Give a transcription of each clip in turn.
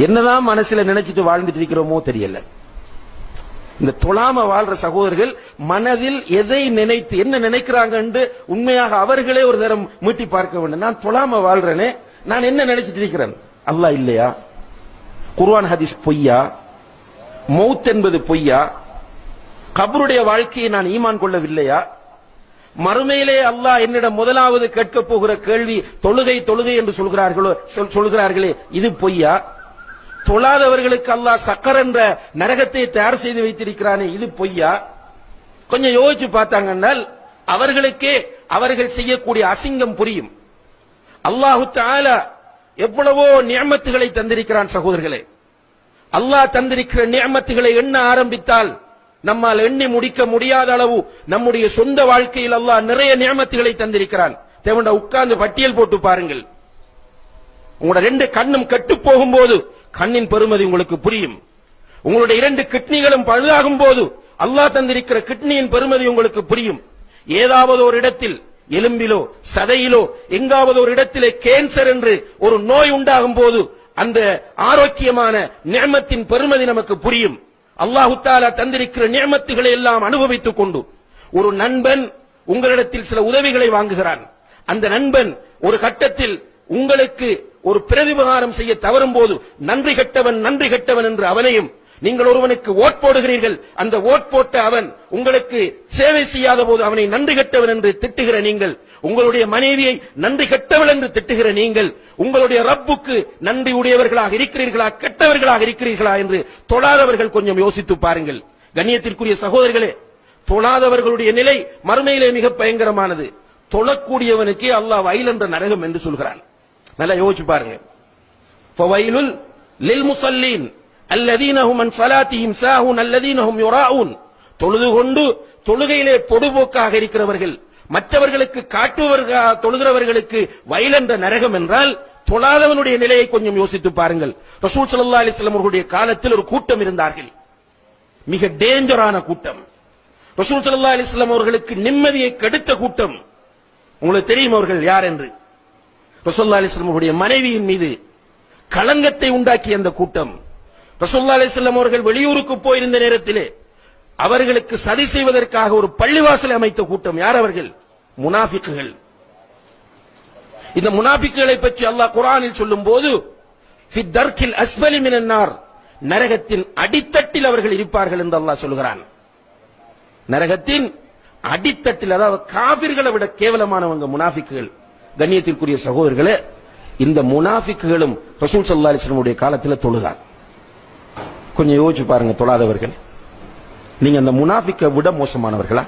என்னதான் மனசுல நினைச்சிட்டு வாழ்ந்துட்டு இருக்கிறோமோ தெரியல. இந்த தொழாம வாழ்ற சகோதரர்கள் மனதில் எதை நினைத்து என்ன நினைக்கிறாங்க என்று உண்மையாக அவர்களே ஒரு நேரம் மீட்டி பார்க்க வேண்டும். நான் தொழாம வாழ்றேனே, நான் என்ன நினைச்சிட்டு இருக்கிறேன்? அல்லாஹ் இல்லையா? குர்ஆன் ஹதீஸ் பொய்யா? மௌத் என்பது பொய்யா? கபருடைய வாழ்க்கையை நான் ஈமான் கொள்ளவில்லையா? மறுமையிலே அல்லாஹ் என்னிடம் முதலாவது கேட்க போகிற கேள்வி தொழுகை தொழுகை என்று சொல்கிறார்களே, இது பொய்யா? தொழாதவர்களுக்கு அல்லாஹ் சக்கர் என்ற நரகத்தை தயார் செய்து வைத்திருக்கிறானே, இது பொய்யா? கொஞ்சம் யோசிச்சு பார்த்தாங்கன்னால் அவர்களுக்கே அவர்கள் செய்யக்கூடிய அசிங்கம் புரியும். அல்லாஹு தஆலா எவ்வளவோ நிஅமத்துகளை தந்திருக்கிறான் சகோதரர்களே. அல்லாஹ் தந்திருக்கிற நிஅமத்துகளை எண்ண ஆரம்பித்தால் நம்மால் எண்ணி முடிக்க முடியாத அளவு நம்முடைய சொந்த வாழ்க்கையில் அல்லாஹ் நிறைய நிஅமத்துகளை தந்திருக்கிறான். தேவண்ட உட்கார்ந்து பட்டியல் போட்டு பாருங்கள். உங்களோட 2 கண்ணும் கெட்டு போகும்போது கண்ணின் பெருமதி உங்களுக்கு புரியும். உங்களுடைய 2 கிட்னிகளும் பழுதாகும் போது அல்லாஹ் தந்திருக்கிற கிட்னியின் பெருமதி உங்களுக்கு புரியும். ஏதாவது ஒரு இடத்தில் எலும்பிலோ சதையிலோ எங்காவது ஒரு இடத்திலே கேன்சர் என்று ஒரு நோய் உண்டாகும் போது அந்த ஆரோக்கியமான நிஅமத்தின் பெருமதி நமக்கு புரியும். அல்லாஹு தஆலா தந்திருக்கிற நிஅமத்துகளை எல்லாம் அனுபவித்துக் கொண்டு ஒரு நண்பன் உங்களிடத்தில் சில உதவிகளை வாங்குகிறான். அந்த நண்பன் ஒரு கட்டத்தில் உங்களுக்கு ஒரு பிரதிபகாரம் செய்ய தவறும் போது நன்றி கெட்டவன் என்று அவனையும், நீங்கள் ஒருவனுக்கு ஓட் போடுகிறீர்கள், அந்த ஓட் போட்ட அவன் உங்களுக்கு சேவை செய்யாத போது அவனை நன்றி கெட்டவன் என்று திட்டுகிற நீங்கள், உங்களுடைய மனைவியை நன்றி கெட்டவள் என்று திட்டுகிற நீங்கள், உங்களுடைய ரப்புக்கு நன்றி உடையவர்களாக இருக்கிறீர்களா கெட்டவர்களாக இருக்கிறீர்களா என்று தொழாதவர்கள் கொஞ்சம் யோசித்து பாருங்கள். கண்ணியத்திற்குரிய சகோதரர்களே, தொழாதவர்களுடைய நிலை மறுமையிலே மிக பயங்கரமானது. தொழக்கூடியவனுக்கே அல்லாஹ் வயல் என்ற நரகம் என்று சொல்கிறான். நல்லா யோசிச்சு பாருங்க. ஃபவைலுல் லில் முஸல்லீன் அல்லதீன ஹும் அன் ஸலாத்திஹிம் சாஹூன் அல்லதீன ஹும் யுராஊன். தொழுது கொண்டு தொழுகையிலே பொடுபோக்காக இருக்கிறவர்கள், மற்றவர்களுக்கு காட்டுவர்களாக தொழுகிறவர்களுக்கு வயல் என்ற நரகம் என்றால் தொழாதவனுடைய நிலையை கொஞ்சம் யோசித்து பாருங்கள். ரசூல் ஸல்லல்லாஹு அலைஹி வஸல்லம் அவர்களுடைய காலத்தில் ஒரு கூட்டம் இருந்தார்கள், மிக டேஞ்சரான கூட்டம். ரசூல் ஸல்லல்லாஹு அலைஹி வஸல்லம் அவர்களுக்கு நிம்மதியை கெடுத்த கூட்டம். உங்களுக்கு தெரியும் அவர்கள் யார் என்று? ரசூலுல்லாஹி அலைஹி வஸல்லம் அவருடைய மனைவியின் மீது களங்கத்தை உண்டாக்கிய அந்த கூட்டம். ரசூலுல்லாஹி அலைஹி வஸல்லம் அவர்கள் வெளியூருக்கு போயிருந்த நேரத்திலே அவர்களுக்கு சதி செய்வதற்காக ஒரு பள்ளிவாசலை அமைத்த கூட்டம். யார் அவர்கள்? முனாஃபிக்குகள். இந்த முனாஃபிக்குகளை பற்றி அல்லாஹ் குர்ஆனில் சொல்லும்போது ஃபி தர்கில் அஸ்பலி மினன் நார், நரகத்தின் அடித்தட்டில் அவர்கள் இருப்பார்கள் என்று அல்லாஹ் சொல்கிறான். நரகத்தின் அடித்தட்டில், அதாவது காபிர்களை விட கேவலமானவங்க முனாஃபிக்குகள். கண்ணியத்திற்குரிய சகோதரர்களே, இந்த முனாஃபிக்குகளும் ரசூல் ஸல்லல்லாஹு அலைஹி வஸல்லம் உடைய காலத்தில் தொழுதார். கொஞ்சம் யோசிச்சு பாருங்க, தொழாதவர்கள். நீங்க அந்த முனாஃபிக்கை விட மோசமானவர்களா?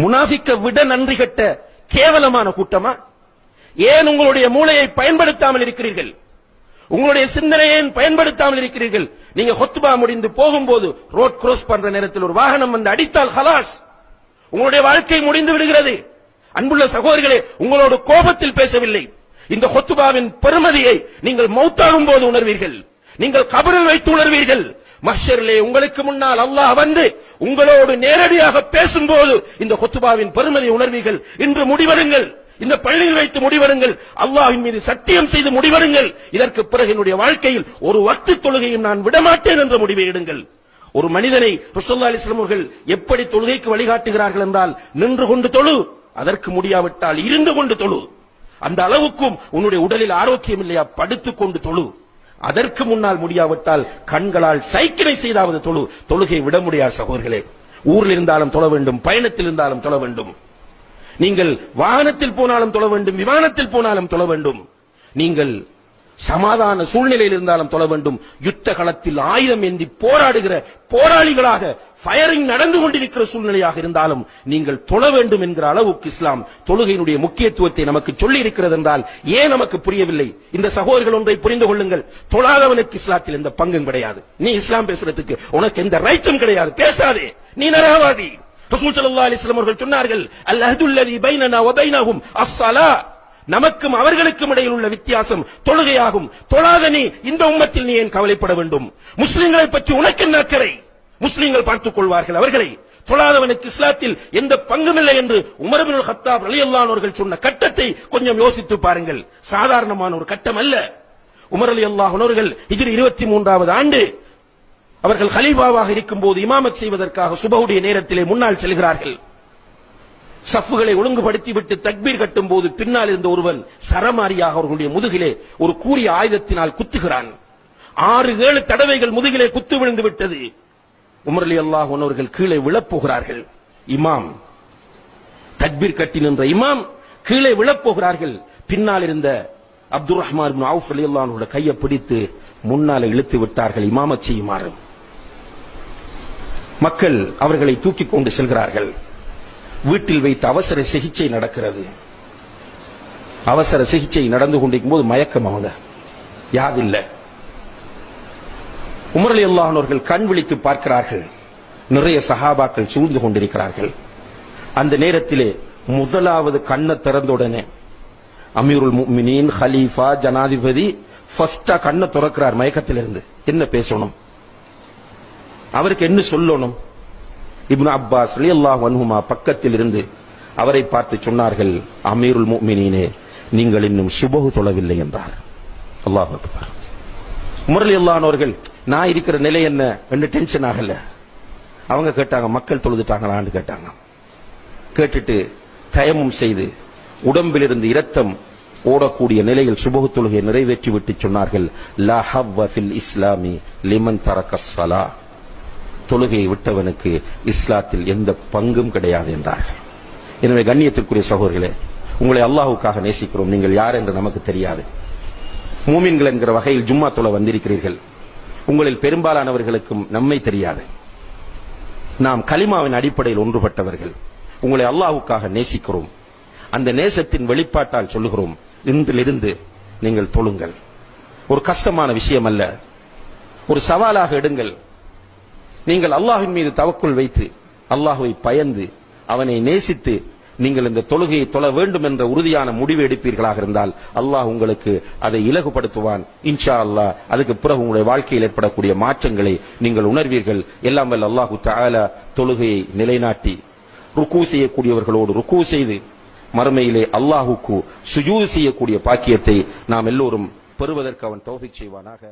முனாஃபிக்கை விட நன்றி கெட்ட கேவலமான கூட்டமா? ஏன் உங்களுடைய மூளையை பயன்படுத்தாமல் இருக்கிறீர்கள்? உங்களுடைய சிந்தனையை பயன்படுத்தாமல் இருக்கிறீர்கள்? நீங்க ஹுத்பா முடிந்து போகும்போது ரோட் கிராஸ் பண்ற நேரத்தில் ஒரு வாகனம் வந்து அடித்தால் ஹலாஸ், உங்களுடைய வாழ்க்கை முடிந்து விடுகிறது. அன்புள்ள சகோதரர்களே, உங்களோட கோபத்தில் பேசவில்லை. இந்த ஹுத்பாவின் பெருமதியை நீங்கள் மௌத்தாகும் போது உணர்வீர்கள், நீங்கள் கபரில் வைத்து உணர்வீர்கள். மஹ்ஷரிலே உங்களுக்கு முன்னால் அல்லாஹ் வந்து உங்களோடு நேரடியாக பேசும்போது இந்த ஹுத்பாவின் பெருமதியை உணர்வீர்கள். இன்று முடிவெடுங்கள், இந்த பள்ளியில் வைத்து முடிவெடுங்கள், அல்லாஹ்வின் மீது சத்தியம் செய்து முடிவெடுங்கள். இதற்கு பிறகு என்னுடைய வாழ்க்கையில் ஒரு வக்து தொழுகையும் நான் விடமாட்டேன் என்ற முடிவை எடுங்கள். ஒரு மனிதனை ரசூலுல்லாஹி அலைஹி வஸல்லம் அவர்கள் எப்படி தொழுகைக்கு வழிகாட்டுகிறார்கள் என்றால், நின்று கொண்டு தொழு, அதற்கு முடியாவிட்டால் இருந்து கொண்டு தொழு. அந்த அளவுக்கும் உன்னுடைய உடலில் ஆரோக்கியம் இல்லையா, படுத்துக் கொண்டு தொழு. அதற்கு முன்னால் முடியாவிட்டால் கண்களால் சைக்கிளை செய்தாவது தொழு. தொழுகை விட முடியாது சகோதரர்களே. ஊரில் இருந்தாலும் தொழ வேண்டும், பயணத்தில் இருந்தாலும் தொழ வேண்டும். நீங்கள் வாகனத்தில் போனாலும் தொழ வேண்டும், விமானத்தில் போனாலும் தொழ வேண்டும். நீங்கள் சமாதான சூழ்நிலையில் இருந்தாலும் தொழ வேண்டும். யுத்த களத்தில் ஆயுதம் ஏந்தி போராடுகிற போராளிகளாக ஃபயரிங் நடந்து கொண்டிருக்கிற சூழ்நிலையாக இருந்தாலும் நீங்கள் தொழ வேண்டும் என்கிற அளவுக்கு இஸ்லாம் தொழுகையினுடைய முக்கியத்துவத்தை நமக்கு சொல்லி இருக்கிறது என்றால் ஏன் நமக்கு புரியவில்லை? இந்த சகோதரர்கள் ஒன்றை புரிந்து கொள்ளுங்கள், தொழாதவனுக்கு இஸ்லாத்தில் எந்த பங்கும் கிடையாது. நீ இஸ்லாம் பேசுறதுக்கு உனக்கு எந்த ரைட்டும் கிடையாது, பேசாதே, நீ நரகவாதி. ரசூல் ஸல்லல்லாஹு அலைஹி வஸல்லம் அவர்கள் சொன்னார்கள், அல் அஹ்துல்லதி பைனனா வ பைனஹும் அஸ்ஸலா, நமக்கும் அவர்களுக்கும் இடையில் உள்ள வித்தியாசம் தொழுகையாகும். தொழாத நீ இந்த உம்மத்தில் நீ ஏன் கவலைப்பட வேண்டும்? முஸ்லிம்களை பற்றி உனக்கு என்ன அக்கறை? முஸ்லிம்கள் பார்த்துக் கொள்வார்கள் அவர்களை. தொழாதவனுக்கு இஸ்லாத்தில் எந்த பங்கும் இல்லை என்று உமர் இப்னுல் கத்தாப் ரலியல்லாஹு அன்ஹு அவர்கள் சொன்ன கட்டத்தை கொஞ்சம் யோசித்து பாருங்கள். சாதாரணமான ஒரு கட்டம் அல்ல. உமர் ரலியல்லாஹு அன்ஹு அவர்கள் ஹிஜ்ரி 23வது ஆண்டு அவர்கள் கலீஃபாவாக இருக்கும்போது இமாமத் செய்வதற்காக சுபஹுடைய நேரத்திலே முன்னால் செல்கிறார்கள். சஃப்களை ஒழுங்குபடுத்தி விட்டு தக்பீர் கட்டும் போது பின்னால் இருந்த ஒருவன் சரமாரியாக அவர்களுடைய முதுகிலே ஒரு கூரிய ஆயுதத்தினால் குத்துகிறான். 6-7 தடவைகள் முதுகிலே குத்து விழுந்து விட்டது. உமர் ரலியல்லாஹு அன்ஹு அவர்கள் கீழே விழப்போகிறார்கள். இமாம் தக்பீர் கட்டி நின்ற இமாம் கீழே விழப்போகிறார்கள். பின்னால் இருந்த அப்துர் ரஹ்மான் இப்னு அவுஃப் ரலியல்லாஹு அன்ஹு கையை பிடித்து முன்னாலே இழுத்து விட்டார்கள் இமாமத் செய்யுமாறு. மக்கள் அவர்களை தூக்கிக் கொண்டு செல்கிறார்கள். வீட்டில் வைத்து அவசர சிகிச்சை நடக்கிறது. அவசர சிகிச்சை நடந்து கொண்டிருக்கும் போது மயக்கம், அவங்க யாதில்லை. உமர் ரலியல்லாஹு அன்ஹு அவர்கள் கண் விழித்து பார்க்கிறார்கள். நிறைய சஹாபாக்கள் சூழ்ந்து கொண்டிருக்கிறார்கள். அந்த நேரத்திலே முதலாவது கண்ணை திறந்தவுடனே அமீருல் முஃமினீன் ஹலீஃபா ஜனாதிபதி ஃபர்ஸ்டா கண்ணை திறக்கிறார் மயக்கத்திலிருந்து. என்ன பேசணும், அவருக்கு என்ன சொல்லணும்? இப்னு அப்பாஸ் ரலியல்லாஹு அன்ஹுமா பக்கத்தில் இருந்து அவரை பார்த்து சொன்னார்கள், அமீருல் முஃமினீனே, நீங்கள் இன்னும் சுபஹு தொழவில்லை என்றார். அல்லாஹ் அக்பர். உமர் ரலியல்லாஹு அன்ஹு அவர்கள் நான் இருக்கிற நிலை என்ன என்று டென்ஷன் ஆகல. அவங்க கேட்டாங்க, மக்கள் தொழுதுட்டாங்களான்னு கேட்டாங்க. கேட்டுட்டு தயமும் செய்து உடம்பிலிருந்து இரத்தம் ஓடக்கூடிய நிலையில் சுபஹு தொழுகையை நிறைவேற்றி விட்டு சொன்னார்கள், லா ஹவ்வ ஃபில் இஸ்லாமி லிமன் தரக்கஸ் ஸலா, தொழுகையை விட்டவனுக்கு இஸ்லாத்தில் எந்த பங்கும் கிடையாது என்றார்கள். எனவே கண்ணியத்திற்குரிய சகோதரர்களே, உங்களை அல்லாஹ்வுக்காக நேசிக்கிறோம். நீங்கள் யார் என்று நமக்கு தெரியாது. மூமின்கள் என்கிற வகையில் ஜும்மா தொழ வந்திருக்கிறீர்கள். உங்களில் பெரும்பாலானவர்களுக்கும் நம்மை தெரியாது. நாம் கலிமாவின் அடிப்படையில் ஒன்றுபட்டவர்கள். உங்களை அல்லாஹ்வுக்காக நேசிக்கிறோம். அந்த நேசத்தின் வெளிப்பாட்டால் சொல்லுகிறோம், இன்றிலிருந்து நீங்கள் தொழுங்கள். ஒரு கஷ்டமான விஷயம் அல்ல, ஒரு சவாலாக எடுங்கள். நீங்கள் அல்லாஹ்வின் மீது தவக்குல் வைத்து அல்லாஹ்வை பயந்து அவனை நேசித்து நீங்கள் இந்த தொழுகையை தொழ வேண்டும் என்ற உறுதியான முடிவு எடுப்பீர்களாக இருந்தால் அல்லாஹ் உங்களுக்கு அதை இலகுபடுத்துவான் இன்ஷா அல்லாஹ். அதுக்கு பிறகு உங்களுடைய வாழ்க்கையில் ஏற்படக்கூடிய மாற்றங்களை நீங்கள் உணர்வீர்கள். எல்லாம் வல்ல அல்லாஹு தஆலா தொழுகையை நிலைநாட்டி ருக்கு செய்யக்கூடியவர்களோடு ருக்கு செய்து மறுமையிலே அல்லாஹுக்கு சுஜூத் செய்யக்கூடிய பாக்கியத்தை நாம் எல்லோரும் பெறுவதற்கு அவன் தௌஃபீக் செய்வானாக.